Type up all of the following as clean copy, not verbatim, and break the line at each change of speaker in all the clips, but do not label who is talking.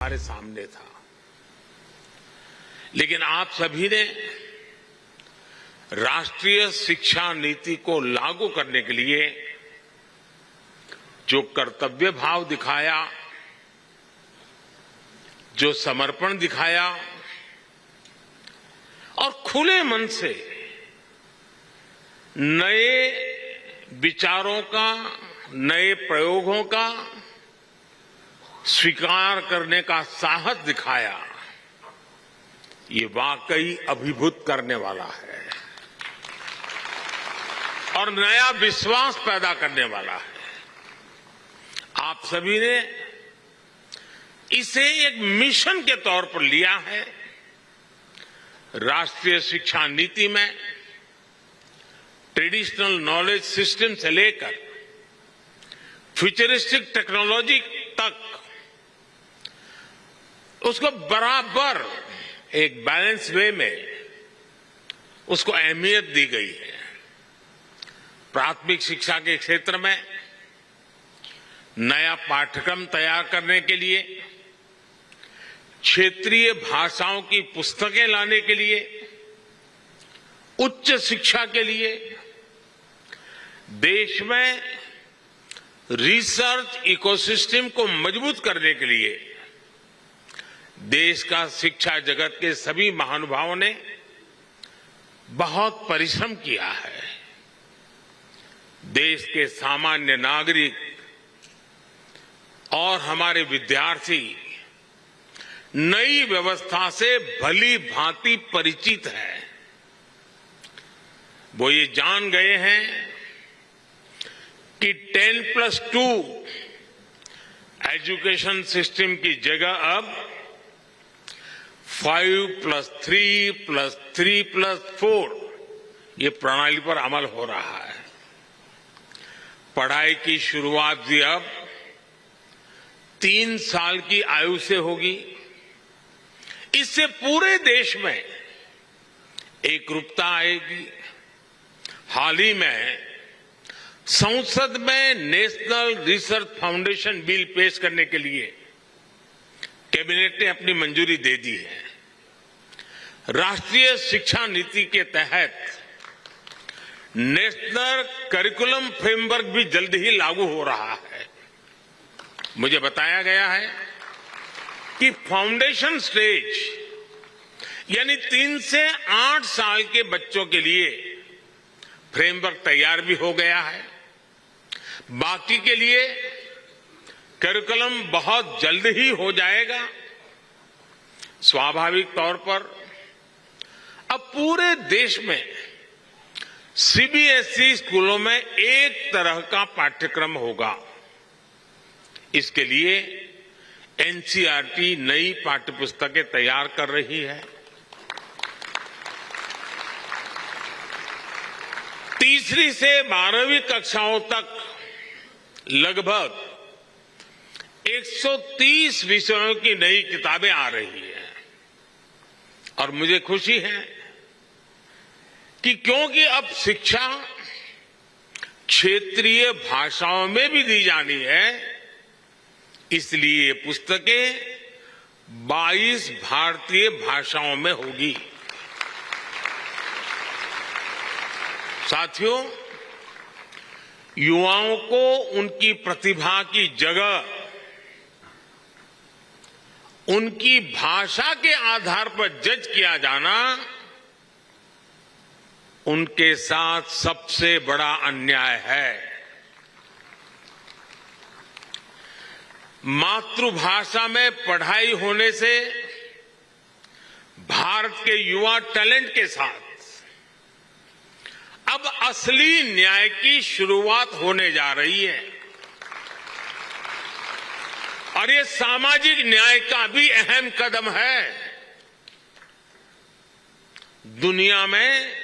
हमारे सामने था। लेकिन आप सभी ने राष्ट्रीय शिक्षा नीति को लागू करने के लिए जो कर्तव्य भाव दिखाया, जो समर्पण दिखाया और खुले मन से नए विचारों का, नए प्रयोगों का स्वीकार करने का साहस दिखाया, ये वाकई अभिभूत करने वाला है और नया विश्वास पैदा करने वाला है। आप सभी ने इसे एक मिशन के तौर पर लिया है। राष्ट्रीय शिक्षा नीति में ट्रेडिशनल नॉलेज सिस्टम से लेकर फ्यूचरिस्टिक टेक्नोलॉजी तक उसको बराबर एक बैलेंस वे में उसको अहमियत दी गई है। प्राथमिक शिक्षा के क्षेत्र में नया पाठ्यक्रम तैयार करने के लिए, क्षेत्रीय भाषाओं की पुस्तकें लाने के लिए, उच्च शिक्षा के लिए, देश में रिसर्च इकोसिस्टम को मजबूत करने के लिए देश का शिक्षा जगत के सभी महानुभावों ने बहुत परिश्रम किया है। देश के सामान्य नागरिक और हमारे विद्यार्थी नई व्यवस्था से भली भांति परिचित हैं। वो ये जान गए हैं कि 10+2 एजुकेशन सिस्टम की जगह अब 5+3+3+4 ये प्रणाली पर अमल हो रहा है। पढ़ाई की शुरुआत भी अब 3 साल की आयु से होगी। इससे पूरे देश में एकरूपता आएगी। हाल ही में संसद में नेशनल रिसर्च फाउंडेशन बिल पेश करने के लिए कैबिनेट ने अपनी मंजूरी दे दी है। राष्ट्रीय शिक्षा नीति के तहत नेशनल करिकुलम फ्रेमवर्क भी जल्द ही लागू हो रहा है। मुझे बताया गया है कि फाउंडेशन स्टेज यानी 3 से 8 साल के बच्चों के लिए फ्रेमवर्क तैयार भी हो गया है। बाकी के लिए करिकुलम बहुत जल्द ही हो जाएगा। स्वाभाविक तौर पर अब पूरे देश में सीबीएसई स्कूलों में एक तरह का पाठ्यक्रम होगा। इसके लिए एनसीईआरटी नई पाठ्यपुस्तकें तैयार कर रही है। तीसरी से 12वीं कक्षाओं तक लगभग 130 विषयों की नई किताबें आ रही हैं और मुझे खुशी है कि क्योंकि अब शिक्षा क्षेत्रीय भाषाओं में भी दी जानी है, इसलिए ये पुस्तकें 22 भारतीय भाषाओं में होगी। साथियों, युवाओं को उनकी प्रतिभा की जगह उनकी भाषा के आधार पर जज किया जाना उनके साथ सबसे बड़ा अन्याय है। मातृभाषा में पढ़ाई होने से भारत के युवा टैलेंट के साथ अब असली न्याय की शुरुआत होने जा रही है और ये सामाजिक न्याय का भी अहम कदम है। दुनिया में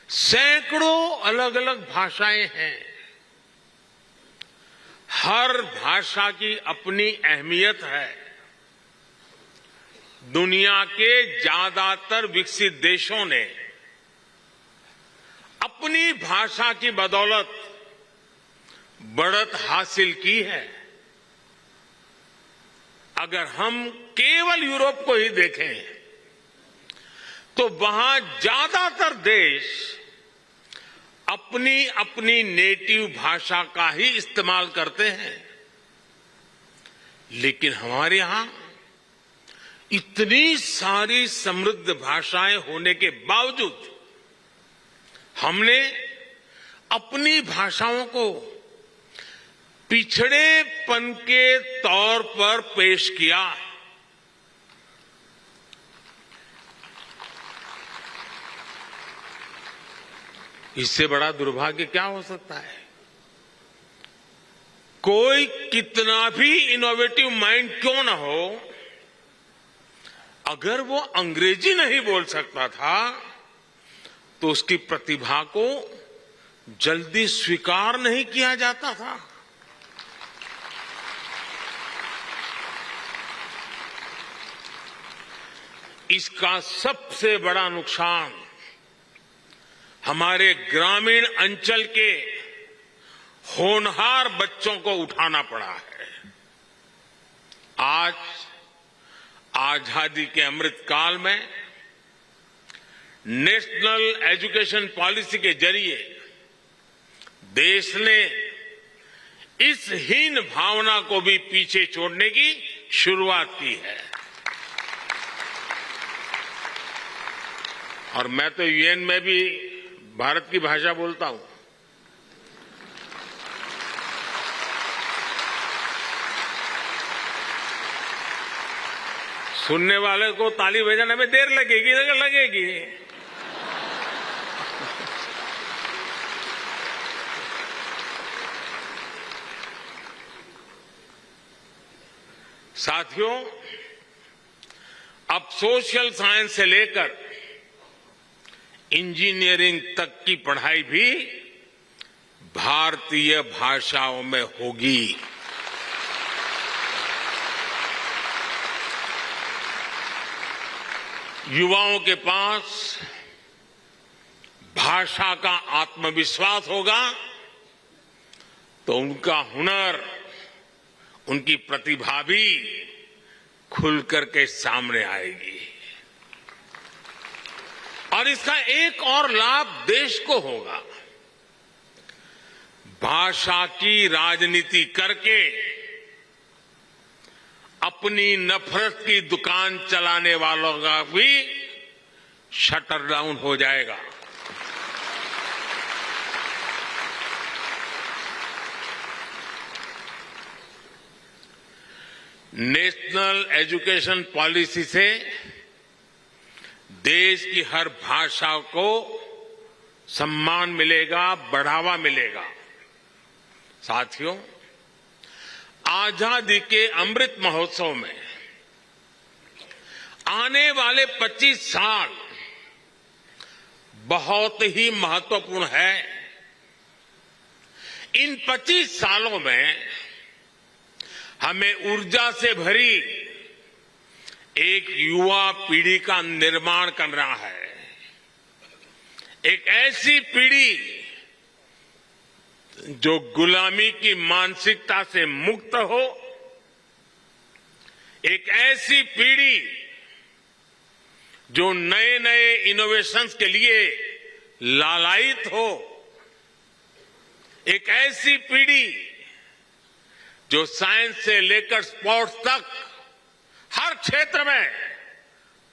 सैकड़ों अलग अलग भाषाएं हैं। हर भाषा की अपनी अहमियत है। दुनिया के ज्यादातर विकसित देशों ने अपनी भाषा की बदौलत बढ़त हासिल की है। अगर हम केवल यूरोप को ही देखें तो वहां ज्यादातर देश अपनी अपनी नेटिव भाषा का ही इस्तेमाल करते हैं, लेकिन हमारे यहां इतनी सारी समृद्ध भाषाएं होने के बावजूद हमने अपनी भाषाओं को पिछड़ेपन के तौर पर पेश किया। इससे बड़ा दुर्भाग्य क्या हो सकता है? कोई कितना भी इनोवेटिव माइंड क्यों ना हो, अगर वो अंग्रेजी नहीं बोल सकता था तो उसकी प्रतिभा को जल्दी स्वीकार नहीं किया जाता था। इसका सबसे बड़ा नुकसान हमारे ग्रामीण अंचल के होनहार बच्चों को उठाना पड़ा है। आज आजादी के अमृत काल में नेशनल एजुकेशन पॉलिसी के जरिए देश ने इस हीन भावना को भी पीछे छोड़ने की शुरुआत की है। और मैं तो यूएन में भी भारत की भाषा बोलता हूं। सुनने वाले को ताली बजाने में देर लगेगी। साथियों, अब सोशल साइंस से लेकर इंजीनियरिंग तक की पढ़ाई भी भारतीय भाषाओं में होगी। युवाओं के पास भाषा का आत्मविश्वास होगा तो उनका हुनर, उनकी प्रतिभा भी खुलकर के सामने आएगी। और इसका एक और लाभ देश को होगा। भाषा की राजनीति करके अपनी नफरत की दुकान चलाने वालों का भी शटर डाउन हो जाएगा। नेशनल एजुकेशन पॉलिसी से देश की हर भाषा को सम्मान मिलेगा, बढ़ावा मिलेगा। साथियों, आजादी के अमृत महोत्सव में आने वाले 25 साल बहुत ही महत्वपूर्ण है। इन 25 सालों में हमें ऊर्जा से भरी एक युवा पीढ़ी का निर्माण करना है। एक ऐसी पीढ़ी जो गुलामी की मानसिकता से मुक्त हो, एक ऐसी पीढ़ी जो नए नए इनोवेशंस के लिए लालायित हो, एक ऐसी पीढ़ी जो साइंस से लेकर स्पोर्ट्स तक हर क्षेत्र में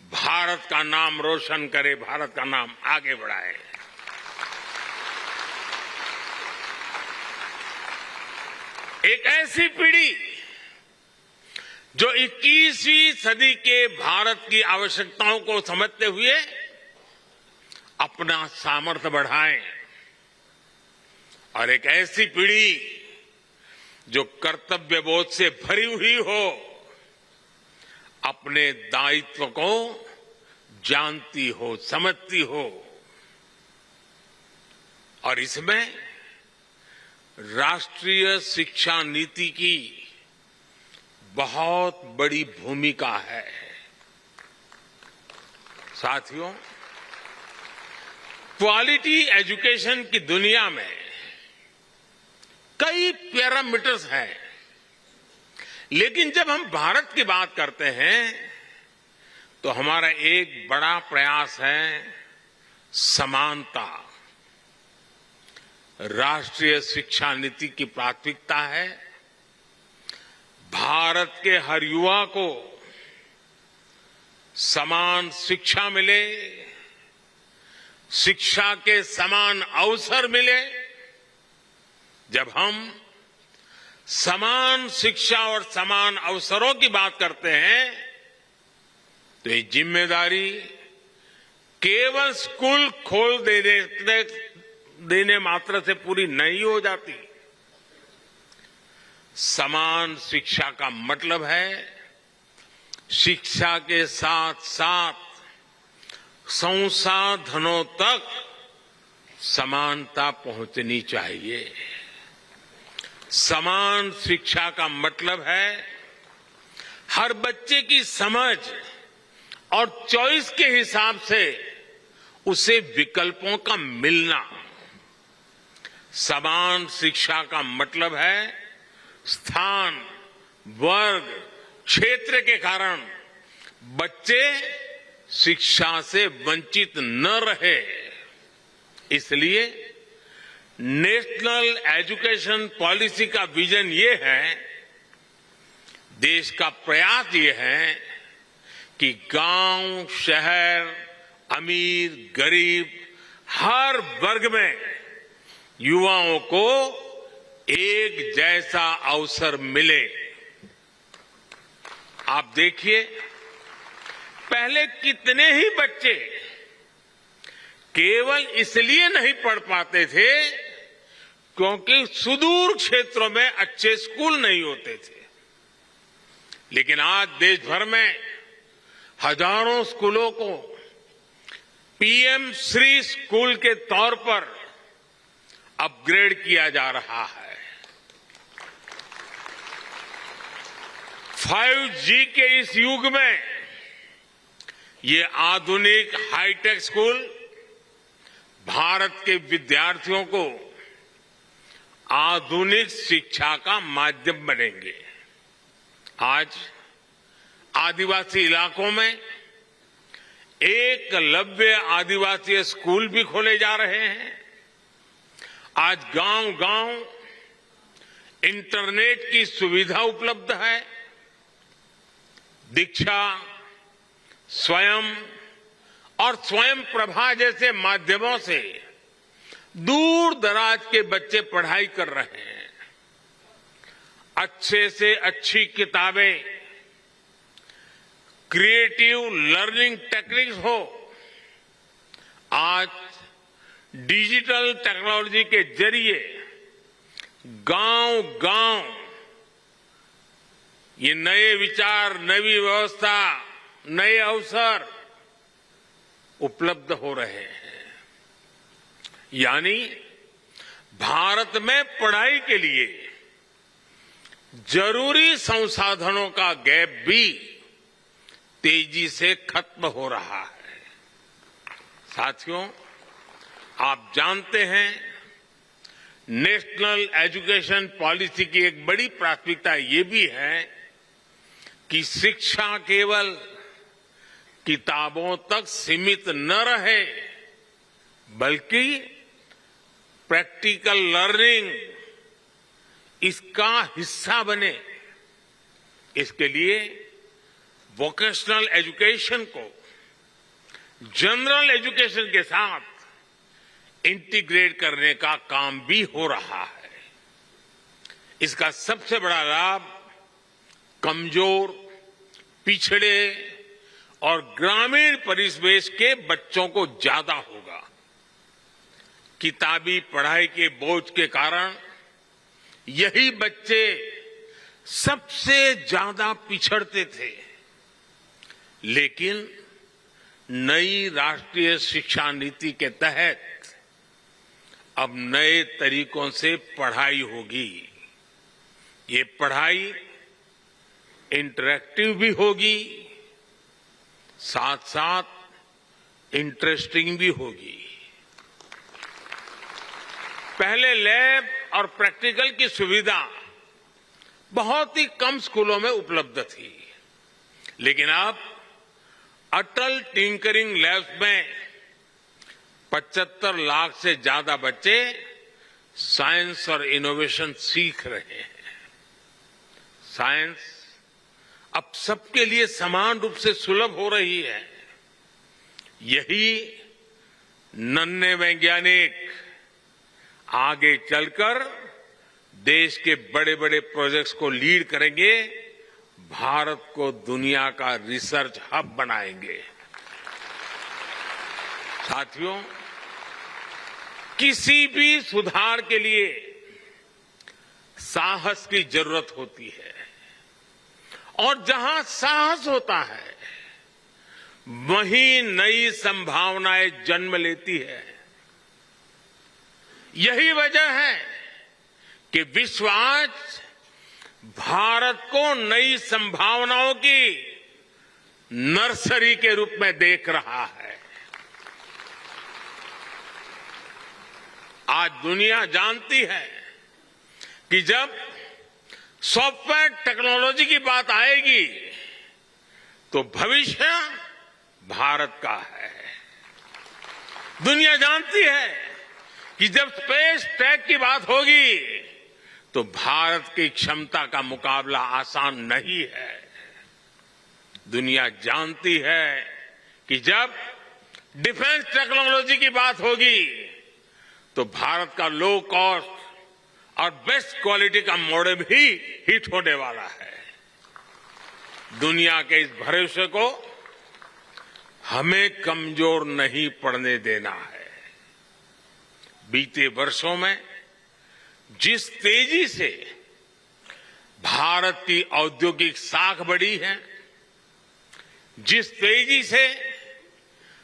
भारत का नाम रोशन करे, भारत का नाम आगे बढ़ाए। एक ऐसी पीढ़ी जो 21वीं सदी के भारत की आवश्यकताओं को समझते हुए अपना सामर्थ्य बढ़ाए, और एक ऐसी पीढ़ी जो कर्तव्य बोध से भरी हुई हो, अपने दायित्व को जानती हो, समझती हो। और इसमें राष्ट्रीय शिक्षा नीति की बहुत बड़ी भूमिका है। साथियों, क्वालिटी एजुकेशन की दुनिया में कई पैरामीटर्स हैं, लेकिन जब हम भारत की बात करते हैं तो हमारा एक बड़ा प्रयास है समानता। राष्ट्रीय शिक्षा नीति की प्राथमिकता है भारत के हर युवा को समान शिक्षा मिले, शिक्षा के समान अवसर मिले। जब हम समान शिक्षा और समान अवसरों की बात करते हैं तो ये जिम्मेदारी केवल स्कूल खोल देने मात्र से पूरी नहीं हो जाती। समान शिक्षा का मतलब है शिक्षा के साथ साथ संसाधनों तक समानता पहुंचनी चाहिए। समान शिक्षा का मतलब है हर बच्चे की समझ और चॉइस के हिसाब से उसे विकल्पों का मिलना। समान शिक्षा का मतलब है स्थान, वर्ग, क्षेत्र के कारण बच्चे शिक्षा से वंचित न रहे। इसलिए नेशनल एजुकेशन पॉलिसी का विजन ये है, देश का प्रयास ये है कि गांव, शहर, अमीर, गरीब हर वर्ग में युवाओं को एक जैसा अवसर मिले। आप देखिए पहले कितने ही बच्चे केवल इसलिए नहीं पढ़ पाते थे क्योंकि सुदूर क्षेत्रों में अच्छे स्कूल नहीं होते थे। लेकिन आज देश भर में हजारों स्कूलों को पीएम श्री स्कूल के तौर पर अपग्रेड किया जा रहा है। 5G के इस युग में ये आधुनिक हाईटेक स्कूल भारत के विद्यार्थियों को आधुनिक शिक्षा का माध्यम बनेंगे। आज आदिवासी इलाकों में एकलव्य आदिवासी स्कूल भी खोले जा रहे हैं। आज गांव-गांव इंटरनेट की सुविधा उपलब्ध है। दीक्षा, स्वयं और स्वयं प्रभा जैसे माध्यमों से दूर दराज के बच्चे पढ़ाई कर रहे हैं। अच्छे से अच्छी किताबें, क्रिएटिव लर्निंग टेक्निक्स हो, आज डिजिटल टेक्नोलॉजी के जरिए गांव-गांव ये नए विचार, नई व्यवस्था, नए अवसर उपलब्ध हो रहे हैं। यानी भारत में पढ़ाई के लिए जरूरी संसाधनों का गैप भी तेजी से खत्म हो रहा है। साथियों, आप जानते हैं नेशनल एजुकेशन पॉलिसी की एक बड़ी प्राथमिकता ये भी है कि शिक्षा केवल किताबों तक सीमित न रहे बल्कि प्रैक्टिकल लर्निंग इसका हिस्सा बने। इसके लिए वोकेशनल एजुकेशन को जनरल एजुकेशन के साथ इंटीग्रेट करने का काम भी हो रहा है। इसका सबसे बड़ा लाभ कमजोर, पिछड़े और ग्रामीण परिवेश के बच्चों को ज्यादा होगा। किताबी पढ़ाई के बोझ के कारण यही बच्चे सबसे ज्यादा पिछड़ते थे। लेकिन नई राष्ट्रीय शिक्षा नीति के तहत अब नए तरीकों से पढ़ाई होगी। ये पढ़ाई इंटरैक्टिव भी होगी, साथ साथ इंटरेस्टिंग भी होगी। पहले लैब और प्रैक्टिकल की सुविधा बहुत ही कम स्कूलों में उपलब्ध थी, लेकिन अब अटल टिंकरिंग लैब्स में 75 लाख से ज्यादा बच्चे साइंस और इनोवेशन सीख रहे हैं। साइंस अब सबके लिए समान रूप से सुलभ हो रही है। यही नन्हे वैज्ञानिक आगे चलकर देश के बड़े बड़े प्रोजेक्ट्स को लीड करेंगे, भारत को दुनिया का रिसर्च हब बनाएंगे। साथियों, किसी भी सुधार के लिए साहस की जरूरत होती है, और जहां साहस होता है वहीं नई संभावनाएं जन्म लेती है। यही वजह है कि विश्व आज भारत को नई संभावनाओं की नर्सरी के रूप में देख रहा है। आज दुनिया जानती है कि जब सॉफ्टवेयर टेक्नोलॉजी की बात आएगी तो भविष्य भारत का है। दुनिया जानती है कि जब स्पेस टेक की बात होगी तो भारत की क्षमता का मुकाबला आसान नहीं है। दुनिया जानती है कि जब डिफेंस टेक्नोलॉजी की बात होगी तो भारत का लो कॉस्ट और बेस्ट क्वालिटी का मॉडल भी हिट होने वाला है। दुनिया के इस भरोसे को हमें कमजोर नहीं पड़ने देना है। बीते वर्षों में जिस तेजी से भारत की औद्योगिक साख बढ़ी है, जिस तेजी से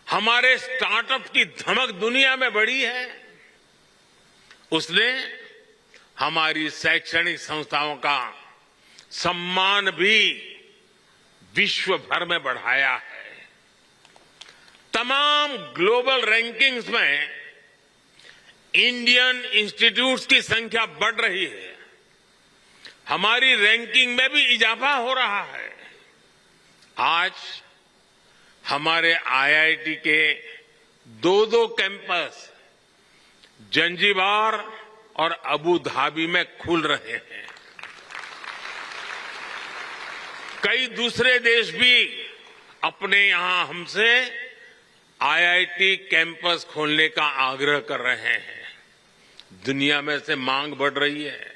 हमारे स्टार्टअप की धमक दुनिया में बढ़ी है, उसने हमारी शैक्षणिक संस्थाओं का सम्मान भी विश्व भर में बढ़ाया है। तमाम ग्लोबल रैंकिंग्स में इंडियन इंस्टीट्यूट्स की संख्या बढ़ रही है। हमारी रैंकिंग में भी इजाफा हो रहा है। आज हमारे आईआईटी के 2 कैंपस जंजीबार और अबू धाबी में खुल रहे हैं। कई दूसरे देश भी अपने यहां हमसे आईआईटी कैंपस खोलने का आग्रह कर रहे हैं। दुनिया में से मांग बढ़ रही है।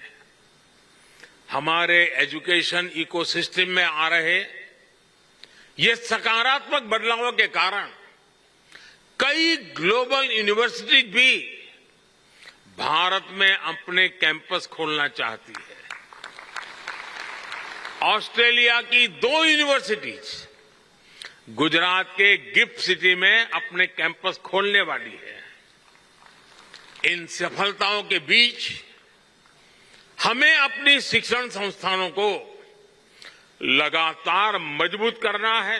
हमारे एजुकेशन इकोसिस्टम में आ रहे ये सकारात्मक बदलावों के कारण कई ग्लोबल यूनिवर्सिटीज भी भारत में अपने कैंपस खोलना चाहती है। ऑस्ट्रेलिया की 2 यूनिवर्सिटीज गुजरात के गिफ्ट सिटी में अपने कैंपस खोलने वाली है। इन सफलताओं के बीच हमें अपनी शिक्षण संस्थानों को लगातार मजबूत करना है।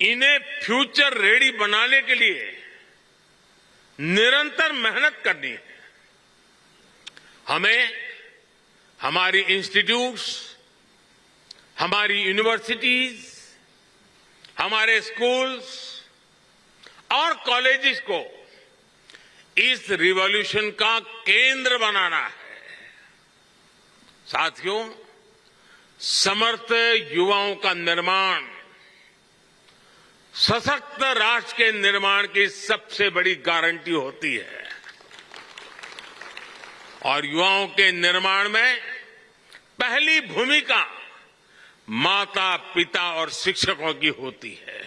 इन्हें फ्यूचर रेडी बनाने के लिए निरंतर मेहनत करनी है। हमें हमारी इंस्टीट्यूट्स, हमारी यूनिवर्सिटीज, हमारे स्कूल्स और कॉलेजेस को इस रिवॉल्यूशन का केंद्र बनाना है। साथियों, समर्थ युवाओं का निर्माण सशक्त राष्ट्र के निर्माण की सबसे बड़ी गारंटी होती है, और युवाओं के निर्माण में पहली भूमिका माता, पिता और शिक्षकों की होती है।